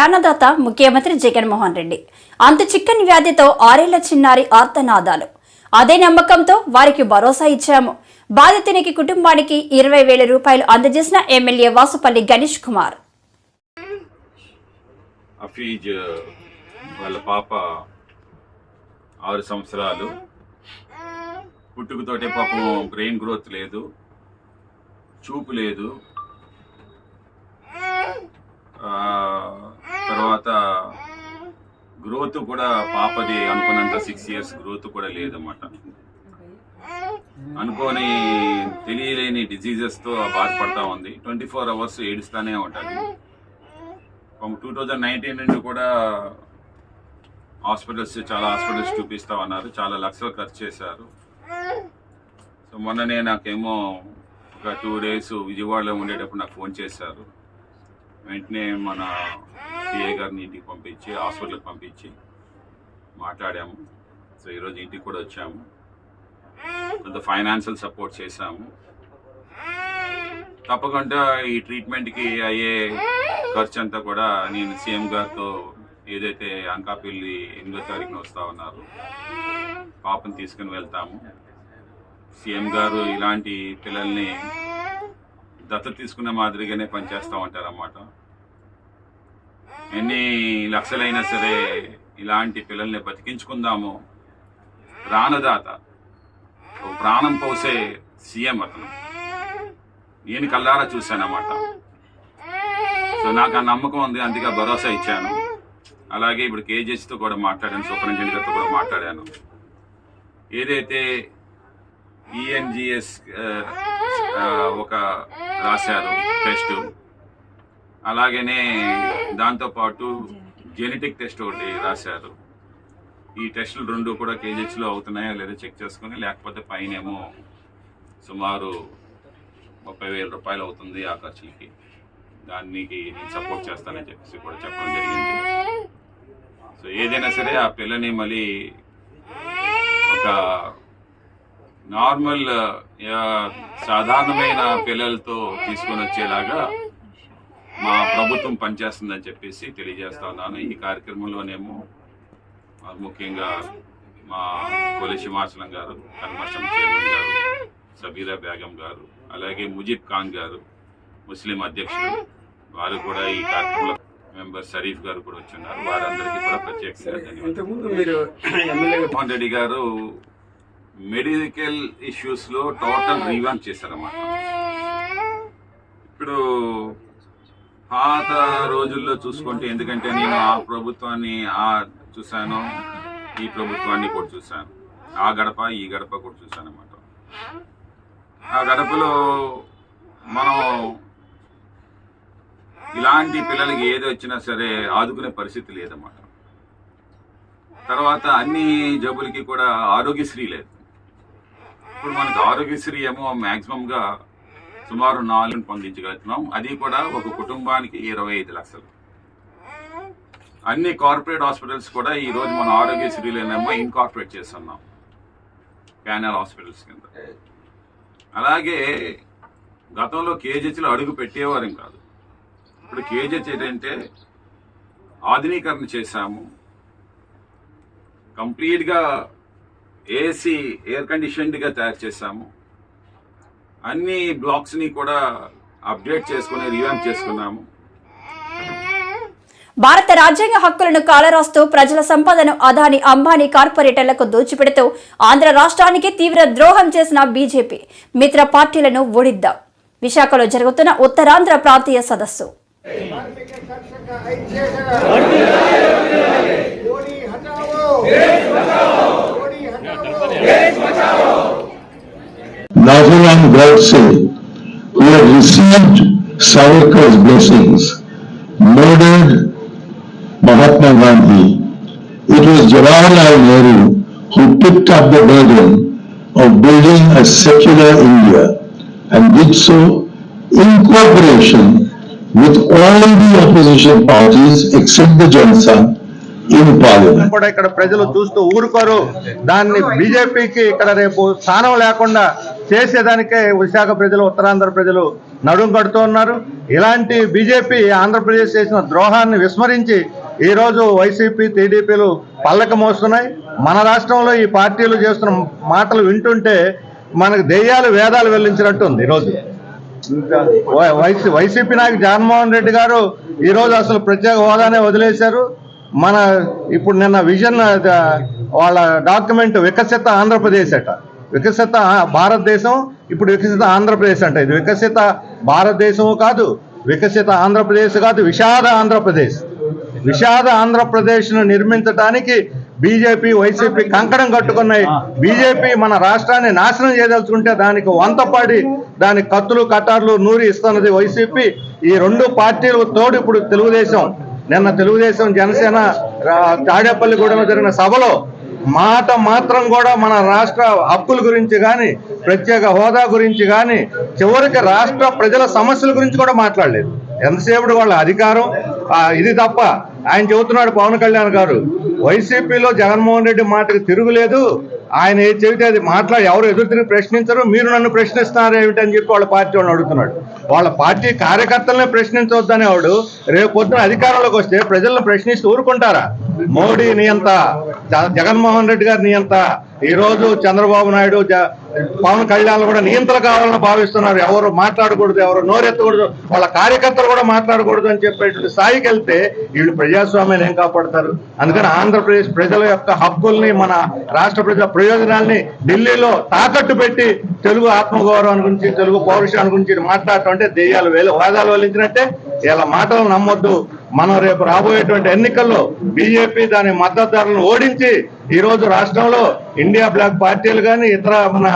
ప్రాణదాత ముఖ్యమంత్రి జగన్మోహన్ రెడ్డి. అంత చిక్కని వ్యాధితో 6 ఏళ్ల చిన్నారి ఆర్తనాదాలు. అదే నమ్మకంతో వారికి భరోసా ఇచ్చాము. బాధితునికి కుటుంబానికి 20,000 రూపాయలు అందజేసిన ఎమ్మెల్యే వాసుపల్లి గణేష్ కుమార్. అఫీజ్ వాళ్ళ పాప 6 సంవత్సరాలు, పుట్టుకతోటే పాపం బ్రెయిన్ గ్రోత్ లేదు, చూపు లేదు, తర్వాత గ్రోత్ కూడా పాపది అనుకున్నంత 6 years గ్రోత్ కూడా లేదన్నమాట. అనుకోని తెలియలేని డిజీజెస్తో బాధపడతా ఉంది. 24 hours ఏడుస్తూనే ఉంటుంది. 2019 నుండి కూడా చాలా హాస్పిటల్స్ చూపిస్తా ఉన్నారు. చాలా లక్షలు ఖర్చు చేశారు. సో మొన్ననే నాకేమో ఒక 2 days విజయవాడలో ఉండేటప్పుడు నాకు ఫోన్ చేశారు. వెంటనే మన పిఏ గారిని ఇంటికి పంపించి హాస్పిటల్కి పంపించి మాట్లాడాము. సో ఈరోజు ఇంటికి కూడా వచ్చాము. కొంత ఫైనాన్షియల్ సపోర్ట్ చేశాము. తప్పకుండా ఈ ట్రీట్మెంట్కి అయ్యే ఖర్చు అంతా కూడా నేను సీఎం గారితో ఏదైతే అనకాపల్లి 8వ తారీఖున వస్తా ఉన్నారు పాపను తీసుకుని వెళ్తాము. సీఎం గారు ఇలాంటి పిల్లల్ని దత్తత తీసుకున్న మాదిరిగానే పనిచేస్తూ ఉంటారన్నమాట. ఎన్ని లక్షలైనా సరే ఇలాంటి పిల్లల్ని బతికించుకుందాము. ప్రాణదాత, ప్రాణం పోసే సీఎం అతను. నేను కల్లారా చూశానన్నమాట. సో నాకు ఆ నమ్మకం ఉంది, అందుకే భరోసా ఇచ్చాను. అలాగే ఇప్పుడు కేజీహెచ్తో కూడా మాట్లాడాను, సూపరింటెండెంట్ గారితో కూడా మాట్లాడాను. ఏదైతే ఈఎన్జిఎస్ ఒక రాశారు టెస్ట్, అలాగనే దాంతోపాటు జెనెటిక్ టెస్ట్ ఒకటి రాశారు. ఈ టెస్టులు 2 కూడా కేజీహెచ్లో అవుతున్నాయో లేదో చెక్ చేసుకుని, లేకపోతే పైనేమో సుమారు 30,000 రూపాయలు అవుతుంది ఆ ఖర్చులకి. దానికి నేను సపోర్ట్ చేస్తానని చెప్పేసి కూడా చెప్పడం జరిగింది. సో ఏదైనా సరే ఆ పిల్లని మళ్ళీ ఒక నార్మల్ సాధారణమైన పిల్లలతో తీసుకొని వచ్చేలాగా మా ప్రభుత్వం పనిచేస్తుందని చెప్పేసి తెలియజేస్తా ఉన్నాను. ఈ కార్యక్రమంలోనేమో ముఖ్యంగా మా పోలీస్ హిమాచలం గారు, కన్మర్షం చైర్మన్ గారు, సబీరా బేగం గారు, అలాగే ముజీబ్ ఖాన్ గారు ముస్లిం అధ్యక్షులు, వారు కూడా ఈ కార్యక్రమంలో మెంబర్ షరీఫ్ గారు కూడా వచ్చున్నారు. వారందరికీ కూడా ప్రత్యేకంగా ధన్యవాదాలు. మోహన్ రెడ్డి గారు మెడికల్ ఇష్యూస్లో టోటల్ రీవాంప్ చేశారన్నమాట. ఇప్పుడు పాత రోజుల్లో చూసుకుంటే, ఎందుకంటే నేను ఆ ప్రభుత్వాన్ని చూశాను, ఈ ప్రభుత్వాన్ని కూడా చూశాను, ఆ గడప ఈ గడప కూడా చూశాను అన్నమాట. ఆ గడపలో మనం ఇలాంటి పిల్లలకి ఏది వచ్చినా సరే ఆదుకునే పరిస్థితి లేదన్నమాట. తర్వాత అన్ని జబ్బులకి కూడా ఆరోగ్యశ్రీ లేదు. ఇప్పుడు మనకు ఆరోగ్యశ్రీ ఏమో మ్యాక్సిమంగా సుమారు 4 పొందించగలుగుతున్నాం. అది కూడా ఒక కుటుంబానికి 25 లక్షలు. అన్ని కార్పొరేట్ హాస్పిటల్స్ కూడా ఈరోజు మన ఆరోగ్యశ్రీలోనేమో ఇన్కార్పొరేట్ చేస్తున్నాం ప్యానల్ హాస్పిటల్స్ కింద. అలాగే గతంలో కేజీహెచ్లో అడుగు పెట్టేవారం కాదు. ఇప్పుడు కేజీహెచ్ ఏంటంటే ఆధునీకరణ చేశాము. కంప్లీట్గా ఏసీ ఎయిర్ కండిషన్డ్గా తయారు చేశాము. అన్ని బ్లాక్స్ని కూడా అప్డేట్ చేసుకుని రివాంప్ చేసుకున్నాము. భారత రాజ్యాంగ హక్కులను కాలరాస్తూ ప్రజల సంపదను అదాని, అంబానీ కార్పొరేటర్లకు దోచిపెడుతూ ఆంధ్ర రాష్ట్రానికి తీవ్ర ద్రోహం చేసిన బీజేపీ మిత్ర పార్టీలను ఓడిద్దాం. విశాఖలో జరుగుతున్న ఉత్తరాంధ్ర ప్రాంతీయ సదస్సు. Nagaland Godse, who had received Savarkar's blessings, murdered Mahatma Gandhi. It was Jawaharlal Nehru who picked up the burden of building a secular India and did so in cooperation with all the opposition parties except the Janata in Parliament. కూడా ఇక్కడ ప్రజలు చూస్తూ ఊరుకోరు. దాన్ని బీజేపీకి ఇక్కడ రేపు స్థానం లేకుండా చేసేదానికే విశాఖ ప్రజలు, ఉత్తరాంధ్ర ప్రజలు నడుం కడుతూ ఉన్నారు. ఇలాంటి బీజేపీ ఆంధ్రప్రదేశ్ చేసిన ద్రోహాన్ని విస్మరించి ఈరోజు వైసీపీ, టీడీపీలు పల్లక మోస్తున్నాయి. మన రాష్ట్రంలో ఈ పార్టీలు చేస్తున్న మాటలు వింటుంటే మనకు దెయ్యాలు వేదాలు వెల్లించినట్టు ఉంది. ఈరోజు వైసీపీ నాయకు జగన్మోహన్ రెడ్డి గారు ఈరోజు అసలు ప్రత్యేక హోదానే వదిలేశారు. మన ఇప్పుడు నిన్న విజన్ వాళ్ళ డాక్యుమెంట్ వికసిత ఆంధ్రప్రదేశ్ అట, వికసిత భారతదేశం, ఇప్పుడు వికసిత ఆంధ్రప్రదేశ్ అంట. ఇది వికసిత భారతదేశము కాదు, వికసిత ఆంధ్రప్రదేశ్ కాదు, విషాద ఆంధ్రప్రదేశ్. విషాద ఆంధ్రప్రదేశ్ను నిర్మించడానికి బీజేపీ, వైసీపీ కంకణం కట్టుకున్నాయి. బీజేపీ మన రాష్ట్రాన్ని నాశనం చేయదలుచుకుంటే దానికి వంతపడి దానికి కత్తులు కటార్లు నూరి ఇస్తున్నది వైసీపీ. ఈ రెండు పార్టీలు తోడు ఇప్పుడు తెలుగుదేశం, నిన్న తెలుగుదేశం జనసేన తాడేపల్లిగూడెంలో జరిగిన సభలో మాట మాత్రం కూడా మన రాష్ట్ర హక్కుల గురించి కానీ, ప్రత్యేక హోదా గురించి కానీ, చివరికి రాష్ట్ర ప్రజల సమస్యల గురించి కూడా మాట్లాడలేదు. ఎంతసేపు వాళ్ళ అధికారం ఇది తప్ప. ఆయన చెబుతున్నాడు పవన్ కళ్యాణ్ గారు, వైసీపీలో జగన్మోహన్ రెడ్డి మాటకు తిరుగులేదు, ఆయన ఏది చెబితే అది మాట్లాడి ఎవరు ఎదురు తిరిగి ప్రశ్నించరు, మీరు నన్ను ప్రశ్నిస్తున్నారు ఏమిటని చెప్పి వాళ్ళ పార్టీ వాళ్ళని అడుగుతున్నాడు. వాళ్ళ పార్టీ కార్యకర్తలనే ప్రశ్నించవద్దనేవాడు రేపు పొద్దున అధికారంలోకి వస్తే ప్రజలను ప్రశ్నిస్తూ ఊరుకుంటారా? మోడీ నియంత, జగన్మోహన్ రెడ్డి గారి నియంత, ఈరోజు చంద్రబాబు నాయుడు, పవన్ కళ్యాణ్ కూడా నియంత్రణ కావాలని భావిస్తున్నారు. ఎవరు మాట్లాడకూడదు, ఎవరు నోరెత్తకూడదు, వాళ్ళ కార్యకర్తలు కూడా మాట్లాడకూడదు అని చెప్పేటువంటి స్థాయికి వెళ్తే వీళ్ళు ప్రజాస్వామ్యాన్ని ఏం కాపాడతారు? అందుకని ఆంధ్రప్రదేశ్ ప్రజల యొక్క హక్కుల్ని, మన రాష్ట్ర ప్రజల ప్రయోజనాల్ని ఢిల్లీలో తాకట్టు పెట్టి తెలుగు ఆత్మగౌరవాన్ని గురించి, తెలుగు పౌరుషాన్ని గురించి మాట్లాడటం అంటే దెయ్యాలు వాదాలు వల్లించినట్టే. ఇలా మాటలు నమ్మొద్దు. మనం రేపు రాబోయేటువంటి ఎన్నికల్లో బీజేపీ దాని మద్దతుదారులను ఓడించి ఈరోజు రాష్ట్రంలో ఇండియా బ్లాక్ పార్టీలు కానీ, ఇతర మన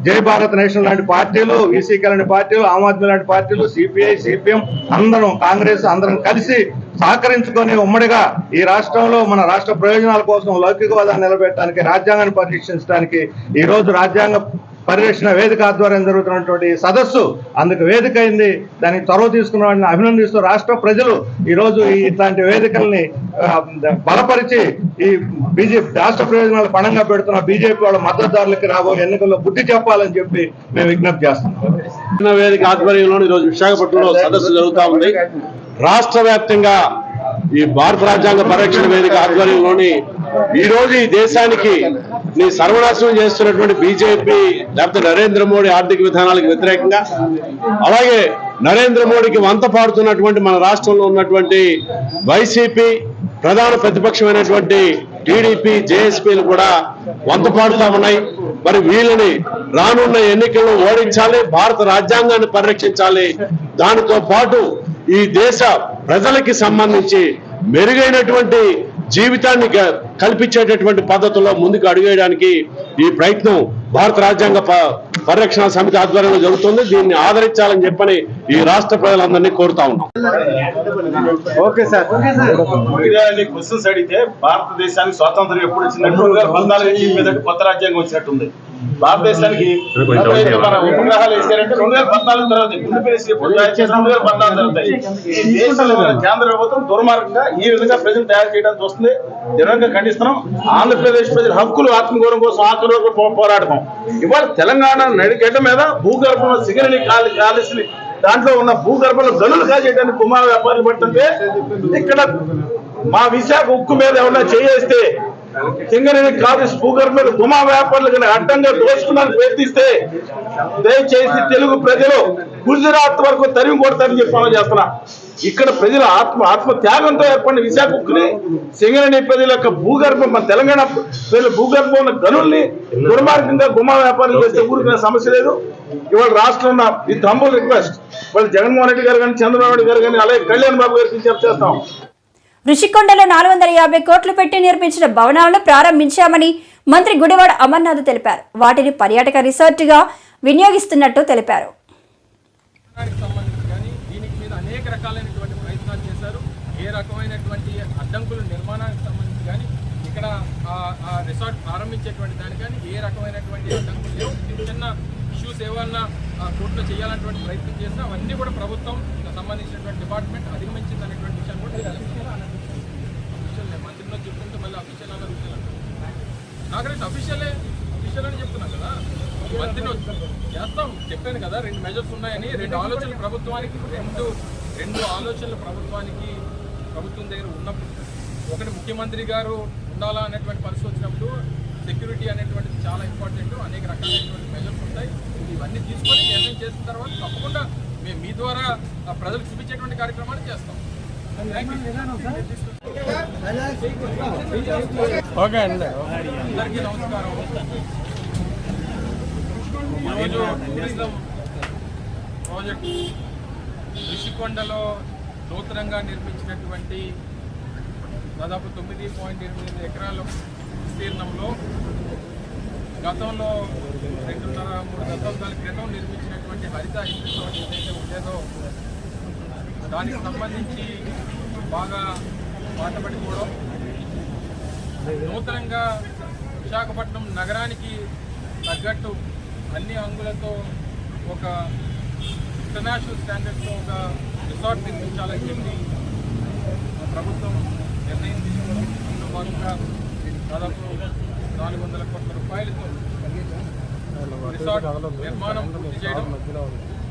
జై భారత్ నేషన్ లాంటి పార్టీలు, వీసీకే లాంటి పార్టీలు, ఆమ్ ఆద్మీ లాంటి పార్టీలు, సిపిఐ, సిపిఎం అందరం, కాంగ్రెస్ అందరం కలిసి సహకరించుకొని ఉమ్మడిగా ఈ రాష్ట్రంలో మన రాష్ట్ర ప్రయోజనాల కోసం లౌకికవాదాన్ని నిలబెట్టడానికి, రాజ్యాంగాన్ని పరిరక్షించడానికి ఈరోజు రాజ్యాంగ పరిరక్షణ వేదిక ఆధ్వర్యం జరుగుతున్నటువంటి సదస్సు అందుకు వేదిక అయింది. దానికి చొరవ తీసుకున్న వాడిని అభినందిస్తూ రాష్ట్ర ప్రజలు ఈరోజు ఇట్లాంటి వేదికల్ని బలపరిచి ఈ బీజేపీ రాష్ట్ర ప్రయోజనాలు పణంగా పెడుతున్న బీజేపీ వాళ్ళ మద్దతుదారులకి రాబోయే ఎన్నికల్లో బుద్ధి చెప్పాలని చెప్పి మేము విజ్ఞప్తి చేస్తున్నాం. వేదిక ఆధ్వర్యంలో ఈరోజు విశాఖపట్నంలో సదస్సు జరుగుతూ ఉంది. రాష్ట్ర వ్యాప్తంగా ఈ భారత రాజ్యాంగ పరిరక్షణ వేదిక ఆధ్వర్యంలోని ఈ రోజు ఈ దేశానికి సర్వనాశనం చేస్తున్నటువంటి బీజేపీ లేకపోతే నరేంద్ర మోడీ ఆర్థిక విధానాలకు వ్యతిరేకంగా, అలాగే నరేంద్ర మోడీకి వంత పాడుతున్నటువంటి మన రాష్ట్రంలో ఉన్నటువంటి వైసీపీ, ప్రధాన ప్రతిపక్షమైనటువంటి టీడీపీ, జేఎస్పీలు కూడా వంత పాడుతూ ఉన్నాయి. మరి వీళ్ళని రానున్న ఎన్నికల్లో ఓడించాలి, భారత రాజ్యాంగాన్ని పరిరక్షించాలి. దానితో పాటు ఈ దేశ ప్రజలకి సంబంధించి మెరుగైనటువంటి జీవితాన్ని కల్పించేటటువంటి పద్ధతుల్లో ముందుకు అడుగేయడానికి ఈ ప్రయత్నం భారత రాజ్యాంగ పరిరక్షణ సమితి ఆధ్వర్యంలో జరుగుతుంది. దీన్ని ఆదరించాలని చెప్పని ఈ రాష్ట్ర ప్రజలందరినీ కోరుతా ఉన్నాం. Okay sir. క్వశ్చన్స్ అడిగితే భారతదేశానికి స్వాతంత్రం ఎప్పుడు వచ్చిందంటే 2014 మీద కొత్త రాజ్యాంగం వచ్చినట్టుంది. భారతదేశానికి ఉపగ్రహాలు వేసారంటే 2014 తర్వాత, ముందు పేసి 2014 తర్వాత. ఈ దేశంలో కేంద్ర ప్రభుత్వం దుర్మార్గంగా ఈ విధంగా ప్రజలు తయారు చేయడానికి వస్తుంది. తీవ్రంగా ఖండిస్తున్నాం. ఆంధ్రప్రదేశ్ ప్రజల హక్కులు, ఆత్మగౌరవం కోసం ఆఖరి వరకు పోరాడతాం. ఇవాళ తెలంగాణ నడిగడ్డ మీద భూగర్భంలో సింగరేణి కాలేసి దాంట్లో ఉన్న భూగర్భంలో గనులు కాజేయడానికి కుమార వ్యాపారులు పడుతుంటే, ఇక్కడ మా విశాఖ ఉక్కు మీద ఏమన్నా చేయేస్తే సింగరేణి కాలేసి భూగర్భంలో గుమా వ్యాపారులు కానీ అడ్డంగా దోచుకున్నానికి ప్రయత్నిస్తే దయచేసి తెలుగు ప్రజలు గుజరాత్ వరకు తరిమి కొడతారని చెప్పి మనం చేస్తున్నా. ఇక్కడ ప్రజల ఆత్మ త్యాగంతో ఏర్పడిన విశాఖ ఉక్కుని సింగరేణి ప్రజల యొక్క భూగర్భం, మన తెలంగాణ ప్రజల భూగర్భం ఉన్న గనుల్ని దుర్మార్గంగా గుమా వ్యాపారం చేస్తే ఊరుకునే సమస్య లేదు. ఇవాళ రాష్ట్రంలో ఈ హంబుల్ రిక్వెస్ట్ వాళ్ళు జగన్మోహన్ రెడ్డి గారు కానీ, చంద్రబాబు నాయుడు గారు కానీ, అలాగే కళ్యాణ్ బాబు గారికి విజ్ఞప్తి చేస్తాం. రుషికొండలో 450 కోట్లు పెట్టి నిర్మించిన భవనాలను ప్రారంభించామని మంత్రి గుడివాడ అమర్నాథ్ తెలిపారు. వాటిని పర్యాటక రిసార్ట్ గా వినియోగిస్తున్నట్టు తెలిపారు. అనేక రకాలైనటువంటి ప్రయత్నాలు చేశారు. ఏ రకమైనటువంటి అడ్డంకులు నిర్మాణానికి సంబంధించి కానీ, ఇక్కడ ఆ రిసార్ట్ ప్రారంభించేటువంటి దానికి కానీ ఏ రకమైనటువంటి అడ్డంకులు లేవు. చిన్న ఇష్యూస్ ఏమన్నా కోర్టులో చేయాలన్నటువంటి ప్రయత్నం చేసినా అవన్నీ కూడా ప్రభుత్వం సంబంధించినటువంటి డిపార్ట్మెంట్ అధిగమించింది అనేటువంటి విషయాన్ని కూడా పొద్దున్న చెప్పుకుంటే మళ్ళీ అఫీషియల్ నాకైతే అఫీషియల్ అని చెప్తున్నాను కదా. మంత్రిని చేస్తాం చెప్పాను కదా, 2 మెజర్స్ ఉన్నాయని. 2 ఆలోచనలు ప్రభుత్వానికి, రెండు ఆలోచనలు ప్రభుత్వం దగ్గర ఉన్నప్పుడు, ఒకటి ముఖ్యమంత్రి గారు ఉండాలా అనేటువంటి పరిస్థితి వచ్చినప్పుడు సెక్యూరిటీ అనేటువంటిది చాలా ఇంపార్టెంట్. అనేక రకాలైనటువంటి మెజర్స్ ఉంటాయి. ఇవన్నీ తీసుకొని నిర్ణయం చేసిన తర్వాత తప్పకుండా మేము మీ ద్వారా ప్రజలకు చూపించేటువంటి కార్యక్రమాన్ని చేస్తాం. ఓకే అండి, అందరికీ నమస్కారం. ఈరోజు టూరిజం ప్రాజెక్ట్ రిషికొండలో నూతనంగా నిర్మించినటువంటి దాదాపు 9.8 ఎకరాల విస్తీర్ణంలో గతంలో 2.5-3 దశాబ్దాల క్రితం నిర్మించినటువంటి హరిత ఇన్స్టిట్యూట్ ఏదైతే ఉండేదో దానికి సంబంధించి బాగా పాటపడిపోవడం, నూతనంగా విశాఖపట్నం నగరానికి తగ్గట్టు అన్ని అంగులతో ఒక ఇంటర్నేషనల్ స్టాండర్డ్స్లో ఒక రిసార్ట్ నిర్మించాలని చెప్పి ప్రభుత్వం నిర్ణయం తీసుకోవడం, అందులో భాగంగా దాదాపు 400 కోట్ల రూపాయలతో రిసార్ట్ నిర్మాణం పూర్తి చేయడం.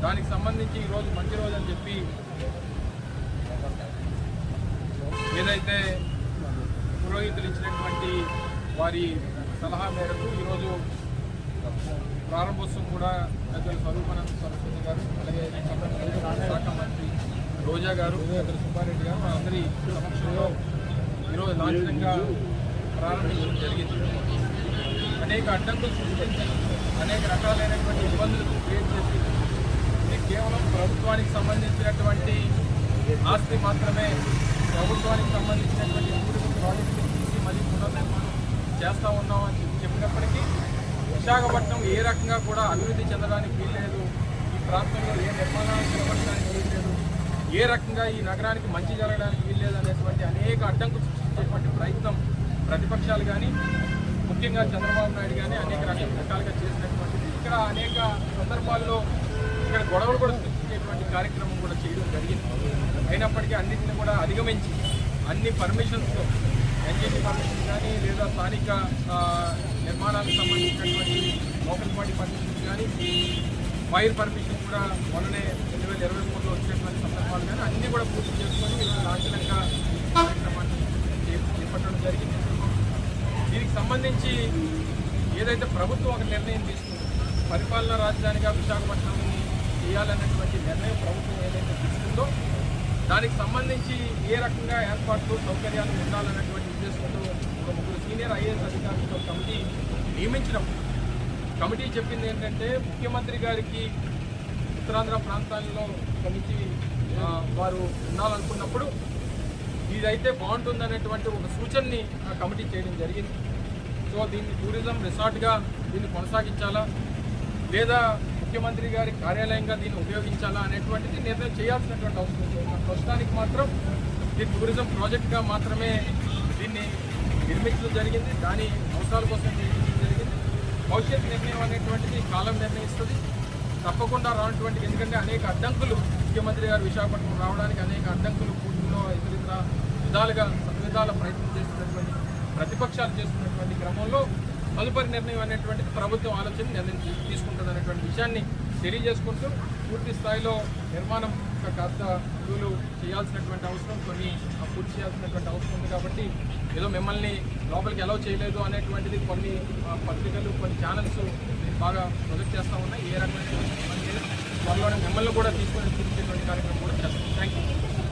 దానికి సంబంధించి ఈరోజు మంచి రోజు అని చెప్పి ఏదైతే పురోహితులు ఇచ్చినటువంటి వారి సలహా మేరకు ఈరోజు ప్రారంభోత్సవం కూడా పెద్దలు స్వరూపానంద సరస్వతి గారు, అలాగే శాఖ మంత్రి రోజా గారు, పెద్దలు సుబ్బారెడ్డి గారు అందరి సమక్షంలో ఈరోజు లాంఛనంగా ప్రారంభించడం జరిగింది. అనేక అడ్డంకులు సృష్టించి అనేక రకాలైనటువంటి ఇబ్బందులు క్రియేట్ చేసి ఇది కేవలం ప్రభుత్వానికి సంబంధించినటువంటి ఆస్తి మాత్రమే, ప్రభుత్వానికి సంబంధించినటువంటి టూరిజం ప్రాజెక్టు తీసి మళ్ళీ పునర్నిర్మాణం చేస్తూ ఉన్నామని చెప్పినప్పటికీ విశాఖపట్నం ఏ రకంగా కూడా అభివృద్ధి చెందడానికి వీల్లేదు, ఈ ప్రాంతంలో ఏ నిర్మాణాలు చేపట్టడానికి వీల్లేదు, ఏ రకంగా ఈ నగరానికి మంచి జరగడానికి వీల్లేదు అనేటువంటి అనేక అడ్డంకులు సృష్టించేటువంటి ప్రయత్నం ప్రతిపక్షాలు కానీ ముఖ్యంగా చంద్రబాబు నాయుడు కానీ అనేక రకాలుగా చేసినటువంటిది. ఇక్కడ అనేక సందర్భాల్లో ఇక్కడ గొడవలు కూడా సృష్టించేటువంటి కార్యక్రమం కూడా చేయడం జరిగింది. అయినప్పటికీ అన్నింటినీ కూడా అధిగమించి అన్ని పర్మిషన్స్తో ఎన్జీటీ పర్మిషన్ కానీ లేదా స్థానిక నిర్మాణాలకు సంబంధించినటువంటి లోకల్ బాడీ పర్మిషన్స్ కానీ ఫైర్ పర్మిషన్ కూడా మొన్ననే 2023లో వచ్చినటువంటి సందర్భాలు కానీ అన్నీ కూడా పూర్తి చేసుకొని ఈరోజు లాంఛనంగా కార్యక్రమాన్ని చేపట్టడం జరిగింది. దీనికి సంబంధించి ఏదైతే ప్రభుత్వం ఒక నిర్ణయం తీసుకుందో పరిపాలనా రాజధానిగా విశాఖపట్నాన్ని చేయాలన్నటువంటి నిర్ణయం ప్రభుత్వం ఏదైతే తీసుకుందో దానికి సంబంధించి ఏ రకంగా ఏర్పాట్లు సౌకర్యాలు ఉండాలన్నటువంటి ఉద్దేశంతో ఒక 3 సీనియర్ ఐఏఎస్ అధికారులతో కమిటీ నియమించినప్పుడు కమిటీ చెప్పింది ఏంటంటే ముఖ్యమంత్రి గారికి ఉత్తరాంధ్ర ప్రాంతాల్లో కమిటీ వారు ఉండాలనుకున్నప్పుడు ఇదైతే బాగుంటుందనేటువంటి ఒక సూచనని ఆ కమిటీ చేయడం జరిగింది. సో దీన్ని టూరిజం రిసార్ట్గా దీన్ని కొనసాగించాలా లేదా ముఖ్యమంత్రి గారి కార్యాలయంగా దీన్ని ఉపయోగించాలా అనేటువంటిది నిర్ణయం చేయాల్సినటువంటి అవసరం ఉంది. ప్రస్తుతానికి మాత్రం ఇది టూరిజం ప్రాజెక్ట్గా మాత్రమే దీన్ని నిర్మించడం జరిగింది, దాని అవసరాల కోసం నిర్మించడం జరిగింది. భవిష్యత్ నిర్ణయం అనేటువంటిది కాలం నిర్ణయిస్తుంది. తప్పకుండా రానటువంటి, ఎందుకంటే అనేక అడ్డంకులు ముఖ్యమంత్రి గారు విశాఖపట్నం రావడానికి అనేక అడ్డంకులు పూర్తిలో ఇతర విధాల ప్రయత్నం చేస్తున్నటువంటి ప్రతిపక్షాలు చేస్తున్నటువంటి క్రమంలో తదుపరి నిర్ణయం అనేటువంటిది ప్రభుత్వం ఆలోచన నిర్ణయం తీసుకుంటుంది అనేటువంటి విషయాన్ని తెలియజేసుకుంటూ పూర్తి స్థాయిలో నిర్మాణం కాస్త అడుగులు చేయాల్సినటువంటి అవసరం, కొన్ని పూర్తి చేయాల్సినటువంటి అవసరం ఉంది. కాబట్టి ఏదో మిమ్మల్ని లోపలికి అలౌ చేయలేదు అనేటువంటిది కొన్ని పత్రికలు కొన్ని ఛానల్స్ బాగా ప్రొజెక్ట్ చేస్తూ ఉన్నాయి. ఏ రకమైన త్వరలోనే మిమ్మల్ని కూడా తీసుకొని చూపించేటువంటి కార్యక్రమం కూడా చేస్తాం. Thank you.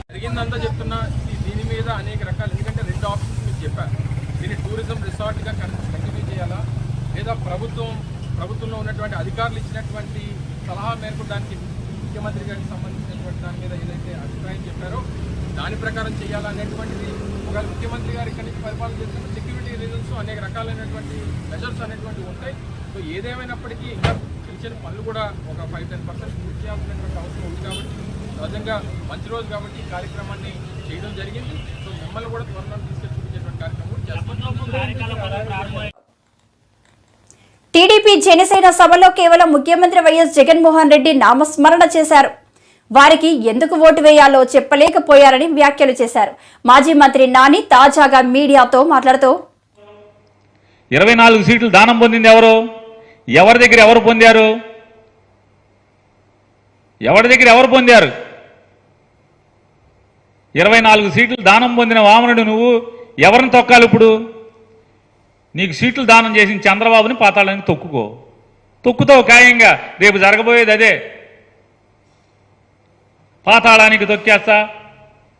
జరిగిందంతా చెప్తున్నా, దీని మీద అనేక రకాలు, ఎందుకంటే 2 ఆప్షన్స్ మీకు చెప్పారు. దీన్ని టూరిజం రిసార్ట్గా కంటిన్యూ చేయాలా లేదా ప్రభుత్వంలో ఉన్నటువంటి అధికారులు ఇచ్చినటువంటి సలహా మేరకు దానికి ముఖ్యమంత్రి గారికి సంబంధించినటువంటి దాని మీద ఏదైతే అభిప్రాయం చెప్పారో దాని ప్రకారం చేయాలా అనేటువంటిది. ఒకవేళ ముఖ్యమంత్రి గారు ఇక్కడి నుంచి పరిపాలన చేస్తున్న సెక్యూరిటీ రీజన్స్ అనేక రకాలైనటువంటి మెజర్స్ అనేటువంటివి ఉంటాయి. సో ఏదేమైనప్పటికీ ఇంకా ఇచ్చిన పనులు కూడా ఒక 5-10% పూర్తి చేయాల్సినటువంటి అవసరం ఉంది. కాబట్టి సహజంగా మంచి రోజు కాబట్టి ఈ కార్యక్రమాన్ని చేయడం జరిగింది. సో మిమ్మల్ని కూడా త్వరలో తీసుకెళ్ళి చూపించేటువంటి కార్యక్రమం కూడా చేస్తాం. టీడీపీ జనసేన సభలో కేవలం ముఖ్యమంత్రి వైఎస్ జగన్మోహన్ రెడ్డి నామస్మరణ చేశారు. వారికి ఎందుకు ఓటు వేయాలో చెప్పలేకపోయారని వ్యాఖ్యలు చేశారు. మాజీ మంత్రి నాని తాజాగా మీడియాతో మాట్లాడుతూ 24 సీట్లు దానం పొందింది ఎవరు? ఎవరి దగ్గర ఎవరు పొందారు? ఎవరి దగ్గర ఎవరు పొందారు? 24 సీట్లు దానం పొందిన వామనుడు నువ్వు ఎవరిని తొక్కాలి? ఇప్పుడు నీకు సీట్లు దానం చేసిన చంద్రబాబుని పాతాళానికి తొక్కుతావు ఖాయంగా. రేపు జరగబోయేది అదే, పాతాళానికి తొక్కేస్తా.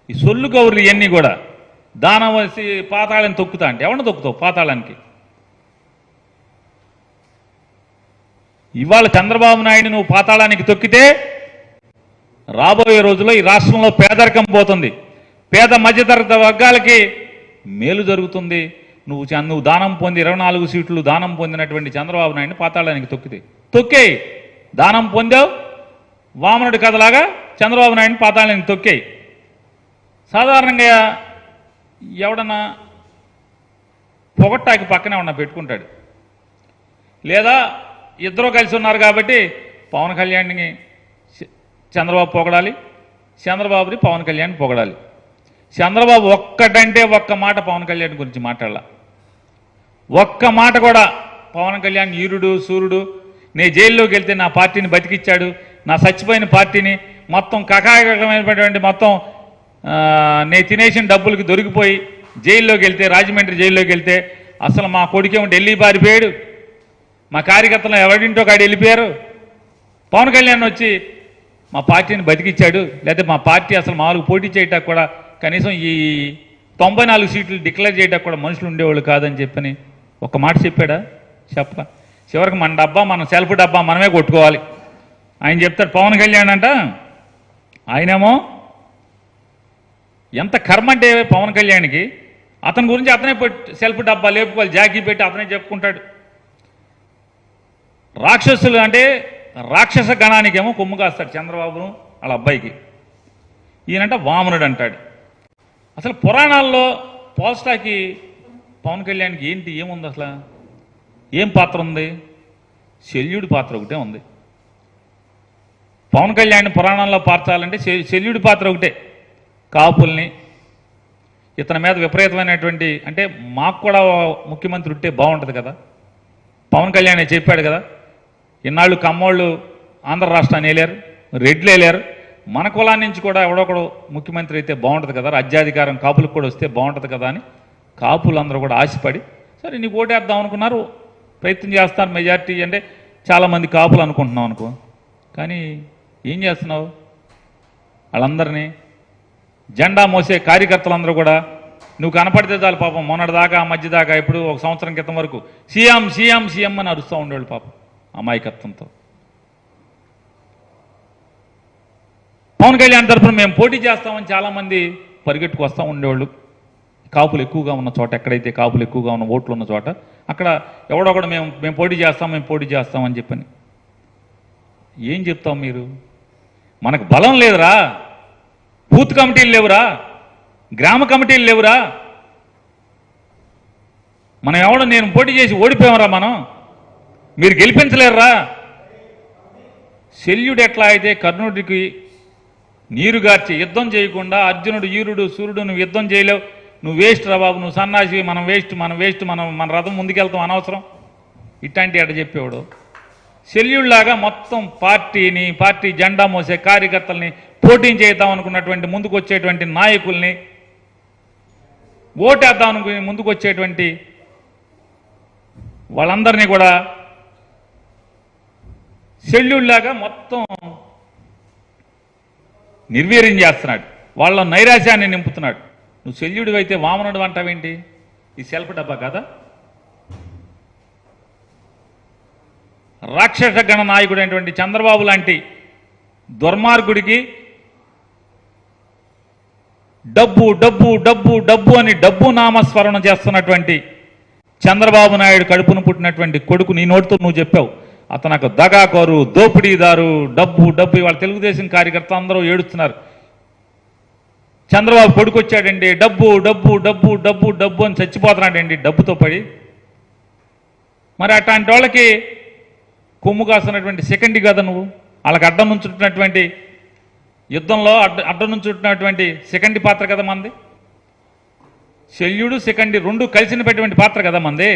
ఈ సొల్లు కౌరులు ఇవన్నీ కూడా దానం వచ్చి పాతాళాన్ని తొక్కుతా అంటే ఎవరిని తొక్కుతావు పాతాళానికి? ఇవాళ చంద్రబాబు నాయుడు నువ్వు పాతాళానికి తొక్కితే రాబోయే రోజుల్లో ఈ రాష్ట్రంలో పేదరికం పోతుంది, పేద మధ్యతరగతి వర్గాలకి మేలు జరుగుతుంది. నువ్వు దానం పొంది 24 సీట్లు దానం పొందినటువంటి చంద్రబాబు నాయుడిని పాతాళానికి తొక్కేయి. దానం పొందావు, వామనుడి కథలాగా చంద్రబాబు నాయుడిని పాతాళానికి తొక్కేయి. సాధారణంగా ఎవడన్నా పొగట్టాకి పక్కనే ఉన్న పెట్టుకుంటాడు, లేదా ఇద్దరు కలిసి ఉన్నారు కాబట్టి పవన్ కళ్యాణ్ని చంద్రబాబు పొగడాలి, చంద్రబాబుని పవన్ కళ్యాణ్ పొగడాలి. చంద్రబాబు ఒక్కటంటే ఒక్క మాట పవన్ కళ్యాణ్ గురించి మాట్లాడాల, ఒక్క మాట కూడా. పవన్ కళ్యాణ్ ఈరుడు సూర్యుడు, నే జైల్లోకి వెళ్తే నా పార్టీని బతికిచ్చాడు, నా చచ్చిపోయిన పార్టీని మొత్తం కకాయకమైనటువంటి మొత్తం నే తినేసిన డబ్బులకి దొరికిపోయి జైల్లోకి వెళ్తే, రాజమండ్రి జైల్లోకి వెళ్తే అసలు మా కొడుకేమో ఢిల్లీ పారిపోయాడు, మా కార్యకర్తలు ఎవరింటో కాడి వెళ్ళిపోయారు. పవన్ కళ్యాణ్ వచ్చి మా పార్టీని బతికిచ్చాడు, లేకపోతే మా పార్టీ అసలు మామూలుగా పోటీ చేయటానికి కూడా కనీసం ఈ 94 సీట్లు డిక్లేర్ చేయడానికి కూడా మనుషులు ఉండేవాళ్ళు కాదని చెప్పని ఒక మాట చెప్పాడా? చెప్ప. చివరికి మన డబ్బా, మన సెల్ఫ్ డబ్బా మనమే కొట్టుకోవాలి ఆయన చెప్తాడు. పవన్ కళ్యాణ్ అంట, ఆయనేమో ఎంత కర్మ అంటే పవన్ కళ్యాణ్కి, అతని గురించి అతనే సెల్ఫ్ డబ్బా లేపుకోవాలి, జాకీ పెట్టి అతనే చెప్పుకుంటాడు. రాక్షసులు అంటే రాక్షస గణానికేమో కొమ్ము కాస్తాడు చంద్రబాబును వాళ్ళ అబ్బాయికి. ఈయనంట వామనుడు అంటాడు. అసలు పురాణాల్లో పోల్స్టాకి పవన్ కళ్యాణ్కి ఏంటి, ఏముంది అసలు? ఏం పాత్ర ఉంది? శల్యుడి పాత్ర ఒకటే ఉంది. పవన్ కళ్యాణ్ పురాణంలో పార్చాలంటే శల్యుడి పాత్ర ఒకటే. కాపుల్ని ఇతని మీద విపరీతమైనటువంటి, అంటే మాకు కూడా ముఖ్యమంత్రి ఉంటే బాగుంటుంది కదా. పవన్ కళ్యాణ్ చెప్పాడు కదా, ఇన్నాళ్ళు కమ్మోళ్ళు ఆంధ్ర రాష్ట్రాన్ని వేలారు, రెడ్లు వేలారు, మన కులాన్ని నుంచి కూడా ఎవడొకడు ముఖ్యమంత్రి అయితే బాగుంటుంది కదా, రాజ్యాధికారం కాపులకు కూడా వస్తే బాగుంటుంది కదా అని కాపులందరూ కూడా ఆశపడి సరే నీకు ఓటేద్దాం అనుకున్నారు, ప్రయత్నం చేస్తారు. మెజార్టీ అంటే చాలామంది కాపులు అనుకుంటున్నాం అనుకో, కానీ ఏం చేస్తున్నావు? వాళ్ళందరినీ జెండా మోసే కార్యకర్తలందరూ కూడా నువ్వు కనపడితే చాలు పాపం, మొన్నటిదాకా మధ్య దాకా ఇప్పుడు ఒక సంవత్సరం క్రితం వరకు సీఎం సీఎం సీఎం అని అరుస్తూ ఉండేవాళ్ళు పాపం అమాయకత్వంతో. పవన్ కళ్యాణ్ తరఫున మేము పోటీ చేస్తామని చాలామంది పరిగెట్టుకు వస్తూ ఉండేవాళ్ళు. కాపులు ఎక్కువగా ఉన్న చోట, ఎక్కడైతే కాపులు ఎక్కువగా ఉన్న ఓట్లు ఉన్న చోట అక్కడ ఎవడొకడు మేము పోటీ చేస్తామని చెప్పని. ఏం చెప్తాం మీరు? మనకు బలం లేదురా, బూత్ కమిటీలు లేవురా, గ్రామ కమిటీలు లేవురా, మనం ఎవడో నేను పోటీ చేసి ఓడిపోయామరా, మనం మీరు గెలిపించలేరురా. శల్యుడు ఎట్లా అయితే కర్ణుడికి నీరు గార్చి యుద్ధం చేయకుండా అర్జునుడు ఈరుడు సూర్యుడు నువ్వు యుద్ధం చేయలేవు, నువ్వు వేస్ట్ రా బాబు, నువ్వు సన్నాసి, మనం వేస్ట్ మన రథం ముందుకెళ్తాం అనవసరం ఇట్లాంటి అట చెప్పేవాడు. శల్యుడిలాగా మొత్తం పార్టీ జెండా మోసే కార్యకర్తల్ని పోటీ చేద్దాం అనుకున్నటువంటి ముందుకు వచ్చేటువంటి నాయకుల్ని, ఓటేద్దాం అనుకుని ముందుకు వచ్చేటువంటి వాళ్ళందరినీ కూడా శల్యుడిలాగా మొత్తం నిర్వీర్యం చేస్తున్నాడు, వాళ్ళ నైరాశ్యాన్ని నింపుతున్నాడు. నువ్వు శల్యుడు అయితే వామనుడు అంటావేంటి? ఈ సెల్ఫ్ డబ్బా కదా. రాక్షస గణ నాయకుడు అయినటువంటి చంద్రబాబు లాంటి దుర్మార్గుడికి డబ్బు డబ్బు డబ్బు డబ్బు అని డబ్బు నామస్మరణ చేస్తున్నటువంటి చంద్రబాబు నాయుడు కడుపును పుట్టినటువంటి కొడుకు, నీ నోటితో నువ్వు చెప్పావు అతను దగాకోరు, దోపిడీదారు, డబ్బు డబ్బు. ఇవాళ తెలుగుదేశం కార్యకర్తలు అందరూ ఏడుస్తున్నారు. చంద్రబాబు కొడుకు వచ్చాడండి, డబ్బు డబ్బు డబ్బు డబ్బు డబ్బు అని చచ్చిపోతున్నాడండి డబ్బుతో పడి. మరి అట్లాంటి వాళ్ళకి కొమ్ము కాస్తున్నటువంటి సెకండ్ కదా నువ్వు, వాళ్ళకి అడ్డం నుంచున్నటువంటి యుద్ధంలో అడ్డు నుంచి ఉన్నటువంటి సెకండ్ పాత్ర కదా మంది, శల్యుడు సెకండ్ రెండు కలిసినటువంటి పాత్ర కదా మంది.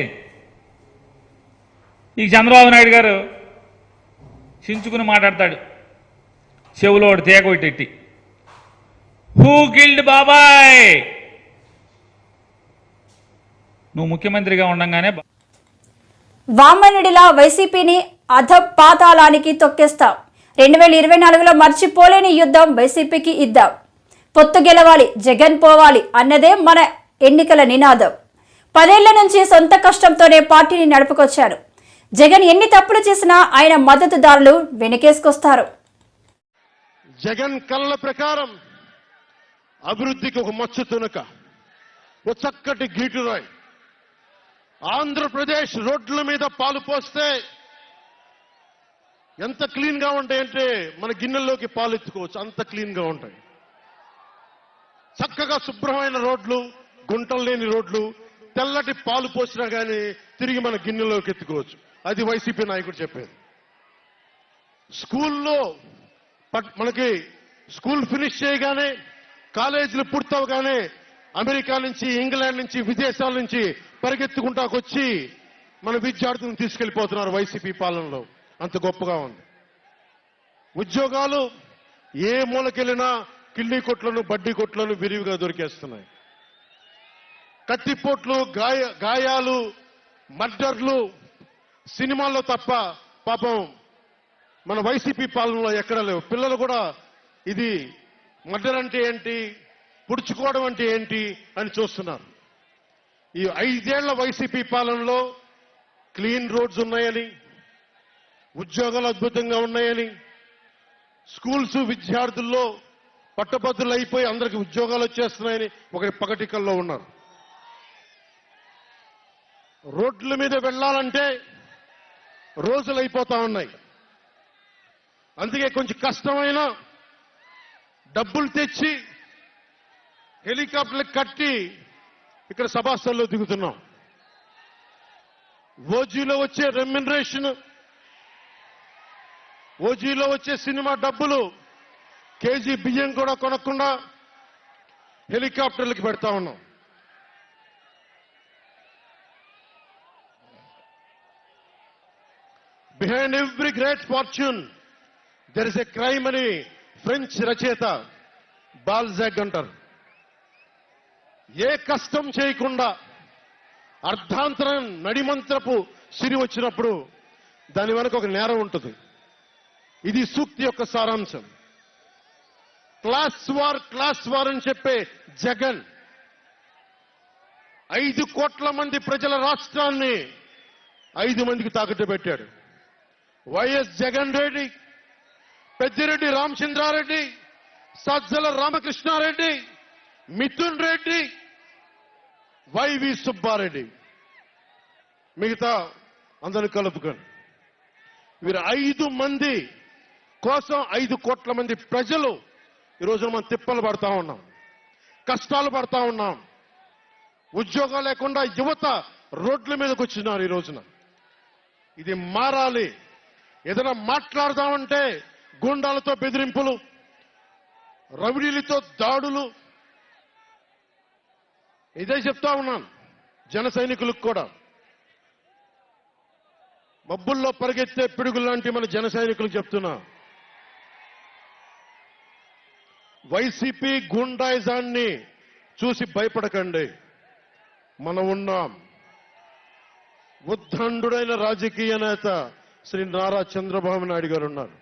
ఈ చంద్రబాబు నాయుడు గారు చించుకుని మాట్లాడతాడు, చెవులో ఒకటి తేగొట్టి, హూ కిల్డ్ బాబాయ్. నువ్వు ముఖ్యమంత్రిగా ఉండంగానే వామనుడిలా వైసీపీని అధపాతాళానికి తొక్కేస్తాం. 2024లో మర్చిపోలేని యుద్ధం వైసీపీకి ఇద్దాం. పొత్తు గెలవాలి, జగన్ పోవాలి అన్నదే మన ఎన్నికల నినాదం. 10 ఏళ్ల నుంచి సొంత కష్టంతోనే పార్టీని నడుపుకొచ్చారు. జగన్ ఎన్ని తప్పులు చేసినా ఆయన మద్దతుదారులు వెనకేసుకొస్తారు. జగన్ కళ్ళ ప్రకారం అభివృద్ధికి ఒక మచ్చు తునక, ఒక చక్కటి గీటురాయి. ఆంధ్రప్రదేశ్ రోడ్ల మీద పాలు పోస్తే ఎంత క్లీన్ గా ఉంటాయంటే మన గిన్నెల్లోకి పాలు ఎత్తుకోవచ్చు, అంత క్లీన్ గా ఉంటాయి. చక్కగా శుభ్రమైన రోడ్లు, గుంటలు లేని రోడ్లు, తెల్లటి పాలు పోసినా కానీ తిరిగి మన గిన్నెలోకి ఎత్తుకోవచ్చు. అది వైసీపీ నాయకుడు చెప్పేది. స్కూల్లో మనకి స్కూల్ ఫినిష్ చేయగానే, కాలేజీలు పూర్తవగానే అమెరికా నుంచి, ఇంగ్లాండ్ నుంచి, విదేశాల నుంచి పరిగెత్తుకుంటాకొచ్చి మన విద్యార్థులను తీసుకెళ్లిపోతున్నారు వైసీపీ పాలనలో. అంత గొప్పగా ఉంది. ఉద్యోగాలు ఏ మూలకెళ్ళినా కిళ్ళీ కొట్లను, బడ్డీ కొట్లను విరివిగా దొరికేస్తున్నాయి. కత్తిపోట్లు, గాయాలు, మర్డర్లు సినిమాల్లో తప్ప పాపం మన వైసీపీ పాలనలో ఎక్కడా లేవు. పిల్లలు కూడా ఇది మర్డర్ అంటే ఏంటి, పుడుచుకోవడం అంటే ఏంటి అని చూస్తున్నారు. ఈ 5 ఏళ్ల వైసీపీ పాలనలో క్లీన్ రోడ్స్ ఉన్నాయని, ఉద్యోగాలు అద్భుతంగా ఉన్నాయని, స్కూల్స్ విద్యార్థుల్లో పట్టభద్రులు అయిపోయి అందరికి ఉద్యోగాలు వచ్చేస్తున్నాయని ఒక పగటికల్లో ఉన్నారు. రోడ్ల మీద వెళ్లాలంటే రోజులు అయిపోతా ఉన్నాయి. అందుకే కొంచెం కష్టమైన డబ్బులు తెచ్చి హెలికాప్టర్లు కట్టి ఇక్కడ సభాస్థల్లో దిగుతున్నాం. ఓజీలో వచ్చే రెమ్యునరేషన్, ఓజీలో వచ్చే సినిమా డబ్బులు, కేజీ బియ్యం కూడా కొనకుండా హెలికాప్టర్లకు పెడతా ఉన్నాం. Behind every great fortune there is a crime అని ఫ్రెంచ్ రచయిత బాల్జాక్ అంటారు. ఏ కష్టం చేయకుండా అర్ధాంతరం నడిమంత్రపు సిరి వచ్చినప్పుడు దాని వెనక ఒక నేరం ఉంటుంది. ఇది సూక్తి యొక్క సారాంశం. క్లాస్ వార్ అని చెప్పే జగన్ 5 కోట్ల మంది ప్రజల రాష్ట్రాన్ని 5 మందికి తాకట్టు పెట్టాడు. వైఎస్ జగన్ రెడ్డి, పెద్దిరెడ్డి రామచంద్రారెడ్డి, సజ్జల రామకృష్ణారెడ్డి, మిథున్ రెడ్డి, వైవి సుబ్బారెడ్డి, మిగతా అందరిని కలుపుకొని వీరు 5 మంది కోసం 5 కోట్ల మంది ప్రజలు ఈరోజు మనం తిప్పలు పడతా ఉన్నాం, కష్టాలు పడతా ఉన్నాం. ఉద్యోగాలు లేకుండా యువత రోడ్ల మీదకి వచ్చినారు ఈ రోజున. ఇది మారాలి. ఏదైనా మాట్లాడదామంటే గూండాలతో బెదిరింపులు, రౌడీలతో దాడులు. ఇదే చెప్తా ఉన్నాను జన సైనికులకు కూడా. మబ్బుల్లో పరిగెత్తే పిడుగులు లాంటి మన జన సైనికులకు చెప్తున్నా, వైసీపీ గుండాయిజాన్ని చూసి భయపడకండి. మనం ఉన్నాం. ఉద్దండుడైన రాజకీయ నేత శ్రీ నారా చంద్రబాబు నాయుడు గారు ఉన్నారు.